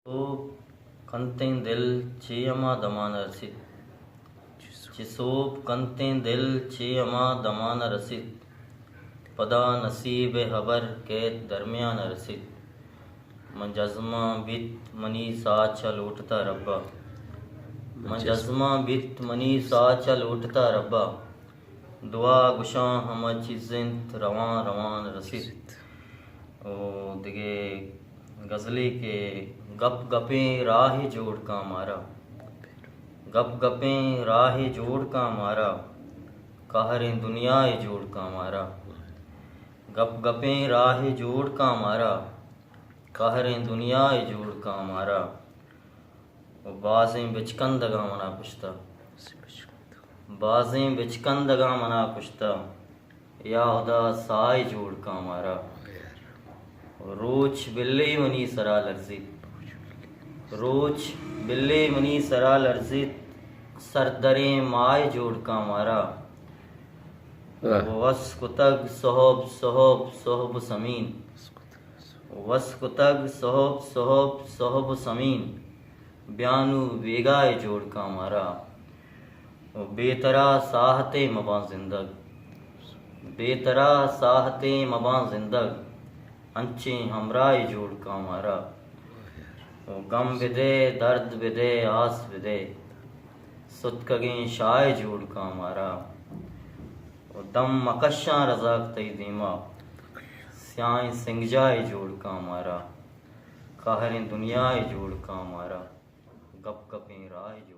O kanten dil çiyama damana rasit. Çisop kanten dil çiyama damana rasit. Pada nasibe haber ke darmiyana rasit. Manjazma bit mani saacha lutta rabba. Manjazma bit mani saacha lutta rabba. دعا گشاں ہمہ چیزیں رواں رواں رسید. دیگه غزلی کے گپ گپیں راہ جوڑ کا مارا. گپ گپیں راہ جوڑ کا مارا. قہریں دنیا جوڑ کا مارا. گپ گپیں راہ جوڑ کا مارا. قہریں دنیا جوڑ کا مارا. بازیں بچکندگا منا پشتا. بازیں بچکندگا منا پشتا. یا خدا سائے جوڑ کا مارا. روچ بلی منی سرا لرزید. روچ بلی منی سرا لرزید. سردریں مائے جوڑ کا مارا. وس کتگ صحب صحب صحب سمین. وس کتگ صحب صحب صحب سمین. بیانو بیگائے جوڑ کا مارا. بے طرح ساہتے مباں زندگ. بے طرح ساہتے مباں زندگ. انچیں ہمراہ جوڑ کا مارا. غم بدے درد بدے آس بدے. ستکگیں شائے جوڑ کا مارا. دم مکشاں رزاق تی دیما. سیائیں سنگجائے جوڑ کا مارا. قہریں دنیا جوڑ کا مارا. گپ گپیں راہ جوڑ